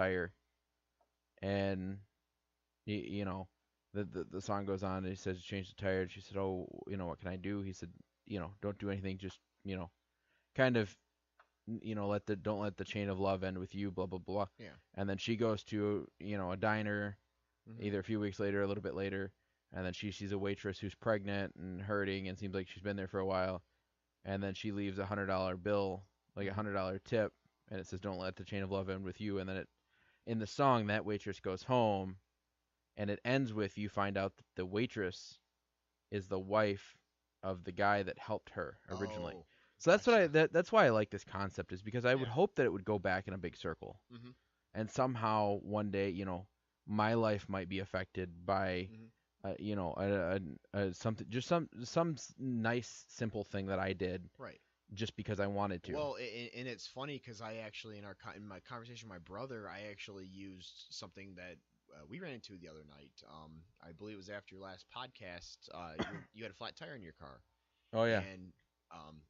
tire, and you know, the song goes on and he says change the tire. And she said, oh, what can I do? He said, don't do anything. Just kind of don't let the chain of love end with you. Blah blah blah. Yeah. And then she goes to a diner Mhm. either a few weeks later, a little bit later, and then she sees a waitress who's pregnant and hurting and seems like she's been there for a while, and then she leaves $100 bill, like a Mhm. $100 tip, and it says don't let the chain of love end with you. And then in the song that waitress goes home, and it ends with you find out that the waitress is the wife of the guy that helped her originally. Oh, So gotcha. that's why I like this concept, is because I would Yeah. hope that it would go back in a big circle, Mhm. and somehow one day my life might be affected by Mhm. something, just some nice simple thing that I did Right. just because I wanted to. Well, and it's funny because I actually in my conversation with my brother, I actually used something that we ran into the other night. I believe it was after your last podcast. You had a flat tire in your car, Oh yeah. and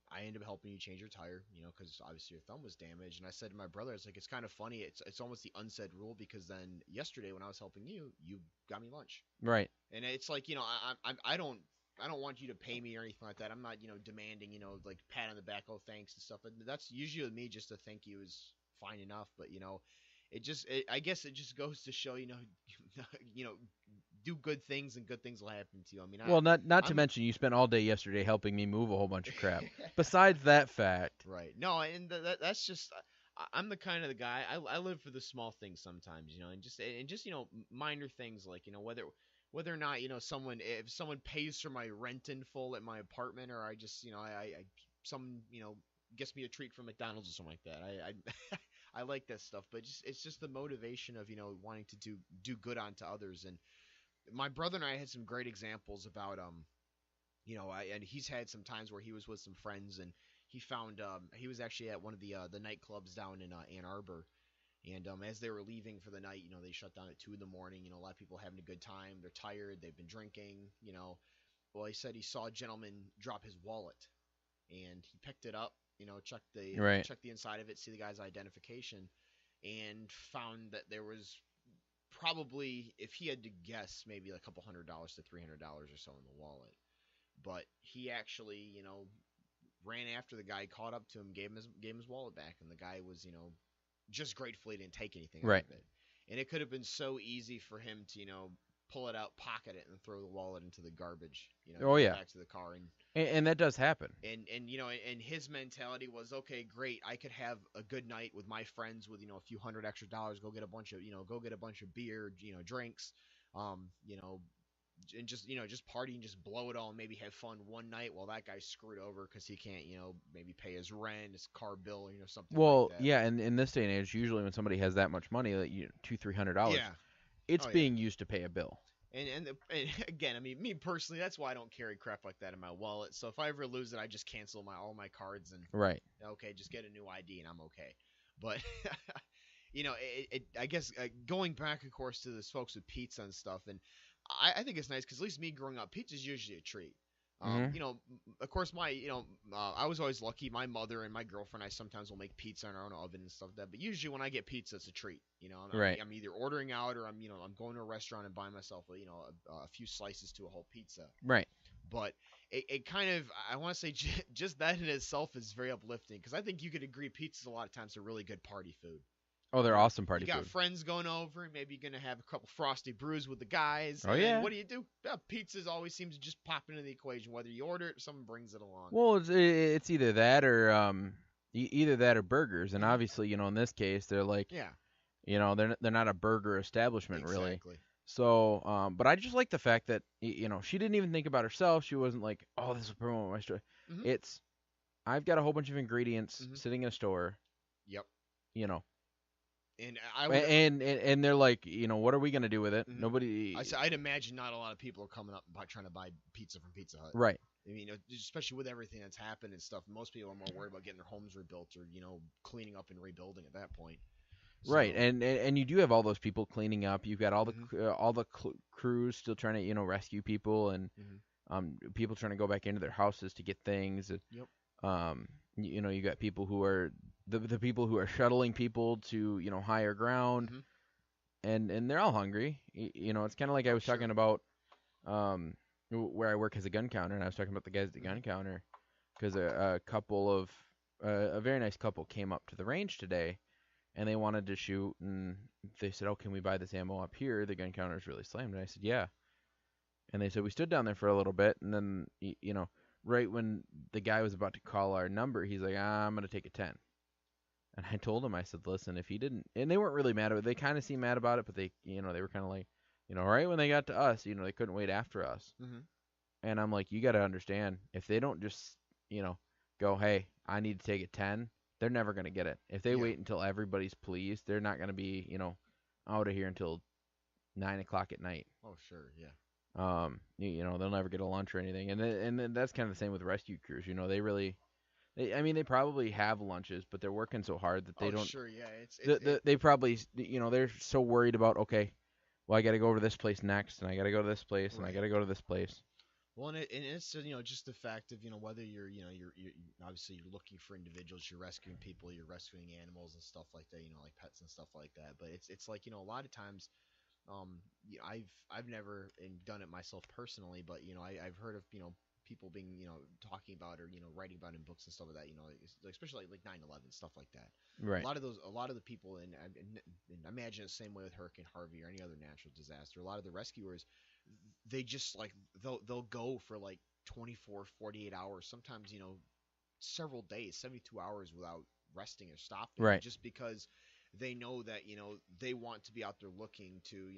I ended up helping you change your tire. Because obviously your thumb was damaged. And I said to my brother, it's like it's kind of funny. It's almost the unsaid rule because then yesterday when I was helping you, you got me lunch. Right. And it's like I don't want you to pay me or anything like that. I'm not demanding like pat on the back, oh thanks and stuff. But that's usually with me, just to thank you is fine enough. But I guess it just goes to show you know do good things and good things will happen to you. I mean Well, not to I'm mention you spent all day yesterday helping me move a whole bunch of crap. Besides that fact. right. No, and that's just I'm the kind of the guy I live for the small things sometimes, and just minor things like whether or not someone if someone pays for my rent in full at my apartment or I just I some gets me a treat from McDonald's or something like that. I like that stuff, but it's just the motivation of wanting to do good onto others. And my brother and I had some great examples about and he's had some times where he was with some friends and he found he was actually at one of the nightclubs down in Ann Arbor. And as they were leaving for the night, they shut down at 2 in the morning. A lot of people having a good time. They're tired. They've been drinking. Well, he said he saw a gentleman drop his wallet, and he picked it up. Right. Checked the inside of it, see the guy's identification, and found that there was probably, if he had to guess, maybe a couple $100 to $300 or so in the wallet. But he actually, ran after the guy, caught up to him, gave him his wallet back, and the guy was, just grateful he didn't take anything out Right. of it. And it could have been so easy for him to, pull it out, pocket it, and throw the wallet into the garbage, Oh go yeah. back to the car. And And that does happen. and his mentality was, okay, great, I could have a good night with my friends with a few hundred extra dollars, go get a bunch of beer, drinks, um, you know, and just party and just blow it all and maybe have fun one night while that guy's screwed over because he can't maybe pay his rent, his car bill, something like Well, that. yeah, and in this day and age, usually when somebody has that much money, like $200-300, Yeah. it's Oh yeah. being used to pay a bill. And again, I mean, me personally, that's why I don't carry crap like that in my wallet. So if I ever lose it, I just cancel all my cards and Right. okay, just get a new ID and I'm okay. But I guess going back, of course, to those folks with pizza and stuff, and I think it's nice because at least me growing up, pizza is usually a treat. Mhm. Of course, I was always lucky. My mother and my girlfriend, I sometimes will make pizza in our own oven and stuff like that. But usually, when I get pizza, it's a treat. Right. I'm either ordering out or I'm going to a restaurant and buying myself a few slices to a whole pizza. Right. But it kind of, I want to say, just that in itself is very uplifting because I think you could agree pizzas a lot of times are really good party food. Oh, they're awesome You party got food. friends going over, and maybe you're gonna have a couple frosty brews with the guys. Oh And then yeah. what do? Yeah, pizzas always seems to just pop into the equation. Whether you order it, or someone brings it along. Well, it's either that or either that or burgers, and Hmm. obviously, in this case, they're like, Yeah, they're not a burger establishment really. exactly. So, but I just like the fact that she didn't even think about herself. She wasn't like, oh, this will promote my store. Hmm. It's I've got a whole bunch of ingredients Hmm. sitting in a store, Yep. you know, And I would. and they're like, what are we gonna do with it? Mhm. Nobody. I'd imagine not a lot of people are coming up and trying to buy pizza from Pizza Hut. Right. I mean, especially with everything that's happened and stuff. Most people are more worried about getting their homes rebuilt or cleaning up and rebuilding at that point. Right, So. and you do have all those people cleaning up. You've got Hmm. all the crews still trying to rescue people, and Hmm. people trying to go back into their houses to get things. Yep. You got people who are the people who are shuttling people to higher ground, Mm-hmm. and they're all hungry. It's kind of like I Oh, was talking sure. about where I work as a gun counter, and I was talking about the guys at the Mm-hmm. gun counter because a couple of a very nice couple came up to the range today, and they wanted to shoot, and they said, "Oh, can we buy this ammo up here? The gun counter is really slammed." And I said, "Yeah." And they said we stood down there for a little bit, and then right when the guy was about to call our number, he's like, "I'm gonna take a 10." And I told him, I said, "Listen, if he didn't," and they weren't really mad about it. They kind of seemed mad about it, but they were kind of like, right when they got to us, they couldn't wait after us. Mm-hmm. And I'm like, you got to understand, if they don't just, go, "Hey, I need to take a 10," they're never gonna get it. If they Yeah. wait until everybody's pleased, they're not gonna be, out of here until 9 o'clock at night. Oh, sure. Yeah. They'll never get a lunch or anything, and then that's kind of the same with rescue crews. They really, I mean, they probably have lunches, but they're working so hard that they Oh, don't. sure. Yeah. It. They probably, they're so worried about, okay, well, I got to go over to this place next, and I got to go to this place, and I got Right. to go to this place. Well, and it's just the fact of whether you're obviously you're looking for individuals, you're rescuing people, you're rescuing animals and stuff like that, like pets and stuff like that. But it's like a lot of times, I've never done it myself personally, but I've heard of people being talking about or writing about in books and stuff like that. Especially like 9/11 stuff like that. Right. A lot of the people, and I imagine the same way with Hurricane Harvey or any other natural disaster. A lot of the rescuers, they just like they'll go for like 24, 48 hours, sometimes several days, 72 hours without resting or stopping, Right. just because they know that they want to be out there looking to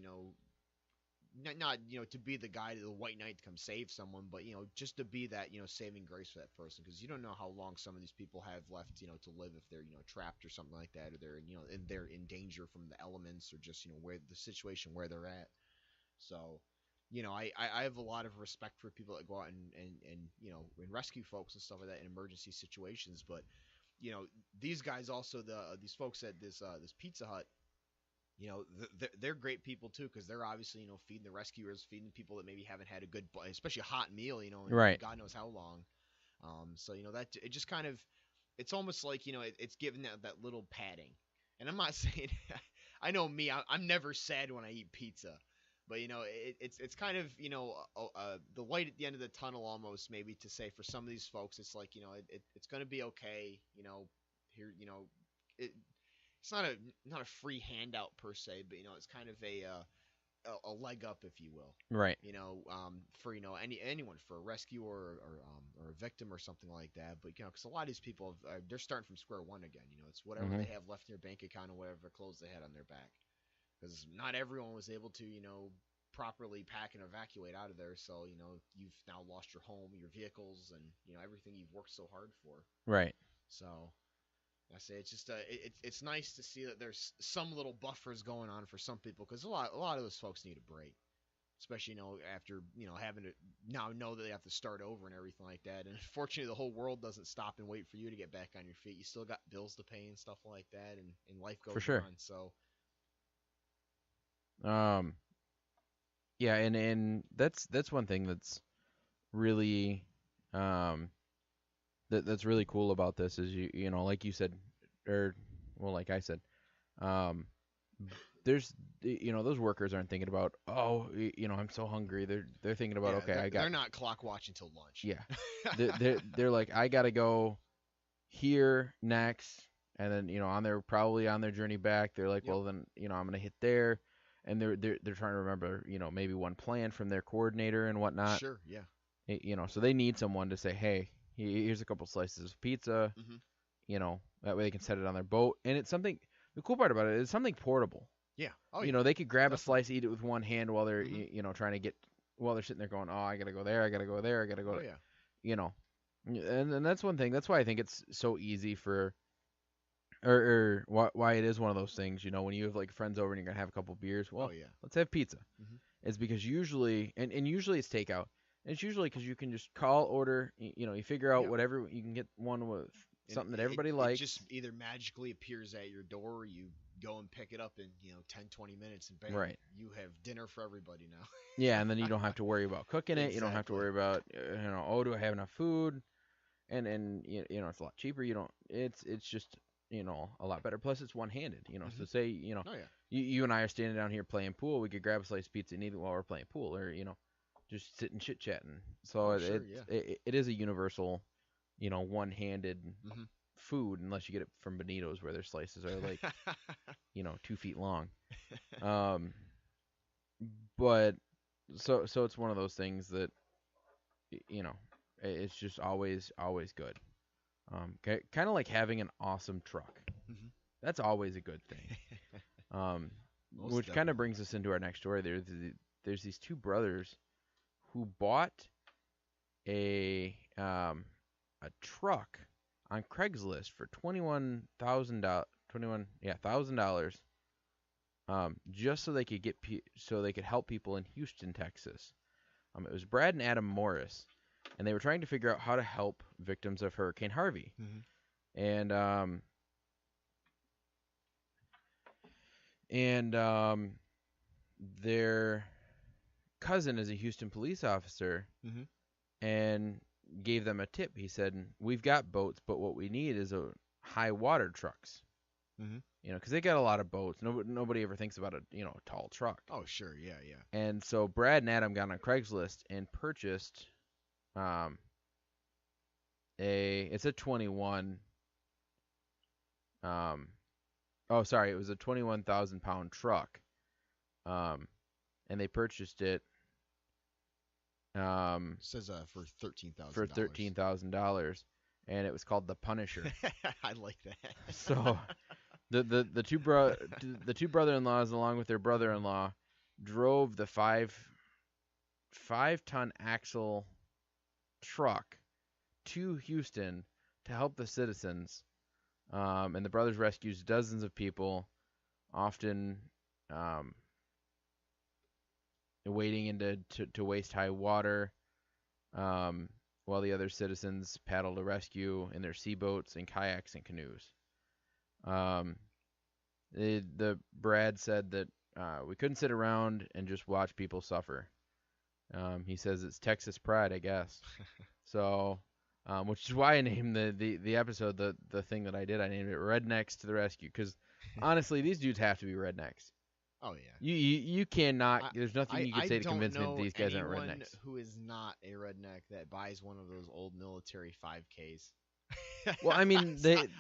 not to be the guy, the white knight to come save someone, but just to be that saving grace for that person, because you don't know how long some of these people have left to live, if they're trapped or something like that, or they're they're in danger from the elements, or just where the situation where they're at. So I have a lot of respect for people that go out and rescue folks and stuff like that in emergency situations. But these guys also, these folks at this Pizza Hut, they're great people too, because they're obviously feeding the rescuers, feeding people that maybe haven't had a good, especially a hot meal, in Right. God knows how long. So that it just kind of, it's almost like it's giving that little padding. And I'm not saying, I know me, I'm never sad when I eat pizza, but it's kind of the light at the end of the tunnel, almost, maybe, to say for some of these folks, it's like it's gonna be okay. Here, it, it's not a free handout per se, but it's kind of a leg up, if you will. Right. For anyone, for a rescue, or a victim or something like that. But because a lot of these people they're starting from square one again. It's whatever Hmm. they have left in their bank account and whatever clothes they had on their back, because not everyone was able to properly pack and evacuate out of there. So you've now lost your home, your vehicles, and everything you've worked so hard for. Right. So I say it's just it's nice to see that there's some little buffers going on for some people, because a lot of those folks need a break, especially after having to now know that they have to start over and everything like that. And unfortunately, the whole world doesn't stop and wait for you to get back on your feet. You still got bills to pay and stuff like that, and life For goes sure. on. So Um. Yeah, and that's one thing that's really um that's really cool about this is like you said, or well, like I said, um there's those workers aren't thinking about, oh, I'm so hungry. They're thinking about, yeah, okay, I got, they're not clock watching till lunch. yeah, they're like, I gotta go here next, and then probably on their journey back, they're like, Yep. well, then I'm gonna hit there, and they're trying to remember maybe one plan from their coordinator and whatnot. Sure. Yeah. So they need someone to say, hey, here's a couple slices of pizza. Hmm. That way they can set it on their boat, and it's something. The cool part about it is something portable. Yeah. Oh yeah. They could grab a Definitely. slice, eat it with one hand while they're Hmm. trying to get, while they're sitting there going, oh, I gotta go there, I gotta go there, I gotta go Oh to, yeah. you know, and that's one thing. That's why I think it's so easy for, or why it is one of those things. When you have like friends over and you're gonna have a couple beers, Oh well, yeah. let's have pizza. Hmm. It's because usually, and usually it's takeout. And it's usually because you can just call, order, you figure out Yeah. whatever, you can get one with And something that everybody it just likes. either magically appears at your door, or you go and pick it up in 10, 20 minutes, and bam, Right. you have dinner for everybody Yeah, and then you now. don't have to worry about cooking it. You don't have to Exactly. worry about, oh, do I have enough food? And it's a lot cheaper. You don't. It's just a lot better. Plus, it's one-handed. So Mhm. say, Oh yeah. you and I are standing down here playing pool. We could grab a slice of pizza and eat it while we're playing pool, or just sitting chit-chatting. So Oh it sure. it, Yeah. it, it is a universal, one-handed Mhm. food, unless you get it from Benito's, where their slices are like 2 feet long. Um, but so it's one of those things that you know it's just always good. Kind of like having an awesome truck. Mhm. That's always a good thing. Um, Most which kind of definitely. brings us into our next story. There's these two brothers who bought a truck on Craigslist for $21,000 $21,000 just so they could so they could help people in Houston, Texas. It was Brad and Adam Morris, and they were trying to figure out how to help victims of Hurricane Harvey. Mhm. And their cousin is a Houston police officer Mhm. and gave them a tip. He said, "We've got boats, but what we need is a high water trucks. Mhm. Because they got a lot of boats. Nobody ever thinks about a tall truck. Oh sure. Yeah. Yeah. And so Brad and Adam got on Craigslist and purchased um it's a 21 um oh sorry, it was a 21,000 pound truck. Um and they purchased it um Says for for $13,000. $13,000, and it was called the Punisher. I like that. So the two brother-in-laws along with their brother-in-law drove the 5 ton axle truck to Houston to help the citizens. And the brothers rescues dozens of people, often um, wading into to waist high water, um, while the other citizens paddle to rescue in their seaboats and kayaks and canoes. Um, the Brad said that we couldn't sit around and just watch people suffer. He says it's Texas pride, I guess. So, which is why I named the episode the thing that I did. I named it Rednecks to the Rescue, because honestly, these dudes have to be rednecks. Oh yeah. You cannot. I, There's nothing you could I say to don't convince me that know these guys aren't anyone rednecks. who is not a redneck that buys one of those old military 5Ks. Well, I mean,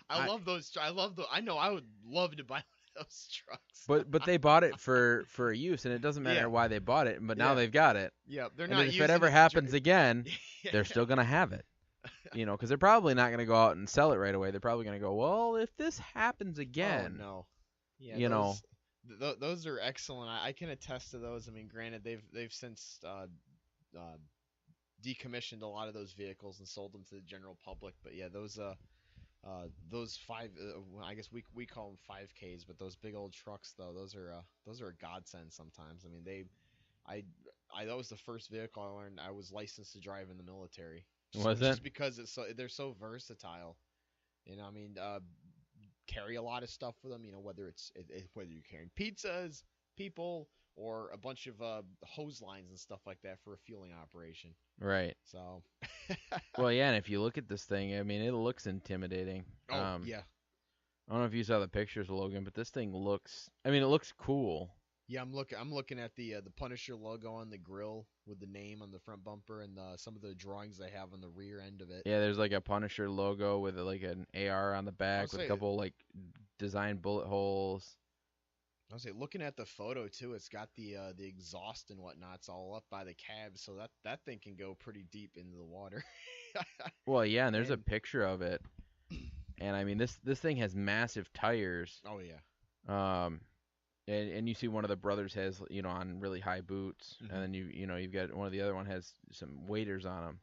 I love those. I love the. I know I would love to buy one of those trucks. but they bought it for a use, and it doesn't matter Yeah, why they bought it. But now yeah, they've got it, yeah. They're and then not if it using ever it to happens again, yeah. they're still gonna have it. Because they're probably not gonna go out and sell it right away. They're probably gonna go, well, if this happens Oh again, no. Yeah, you know, those are excellent. I can attest to those. I mean, granted, they've since uh, decommissioned a lot of those vehicles and sold them to the general public. But yeah, those five, I guess we call them 5Ks, but those big old trucks though, those are a godsend sometimes. I mean, I, that was the first vehicle I learned I was licensed to drive in the military, was it? just because they're so versatile. I mean, carry a lot of stuff with them. Whether whether you're carrying pizzas, people, or a bunch of hose lines and stuff like that for a fueling operation. Right. So, Well, yeah, and if you look at this thing, I mean, it looks intimidating. oh yeah, I don't know if you saw the pictures, Logan, but this thing looks. I mean, it looks cool. yeah. I'm looking at the Punisher logo on the grill with the name on the front bumper and some of the drawings they have on the rear end of it. Yeah, there's like a Punisher logo with like an AR on the I'll back with a say couple like designed bullet holes. I'll say looking at the photo too, it's got the exhaust and whatnot. It's all up by the cab, so that thing can go pretty deep into the water. Well, yeah, and there's a and picture of it, and I mean this thing has massive tires. oh yeah. Um, and you see one of the brothers has on really high boots, and Hmm. then you've got one of the other one has some waders on them.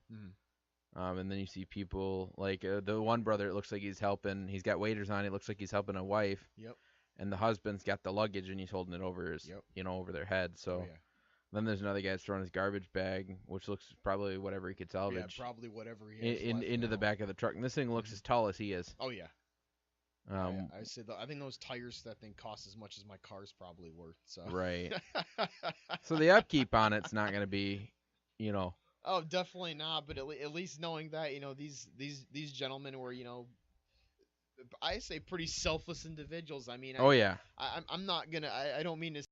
Hmm. And then you see people like the one brother. It looks like he's helping. He's got waders on. It looks like he's helping a wife, Yep. and the husband's got the luggage and he's holding it over his Yep. over their head. Oh So yeah. then there's another guy that's throwing his garbage bag, which looks probably whatever he could Yeah, salvage probably whatever he has left into the now. back of the truck. And this thing looks Mhm. as tall as he is. Oh yeah. Um, I said I think those tires that thing cost as much as my car's probably worth. So. right. So the upkeep on it's not going to be, Oh, definitely not. But at least knowing that these gentlemen were I say pretty selfless individuals. I mean, Oh yeah. I'm not gonna. I don't mean to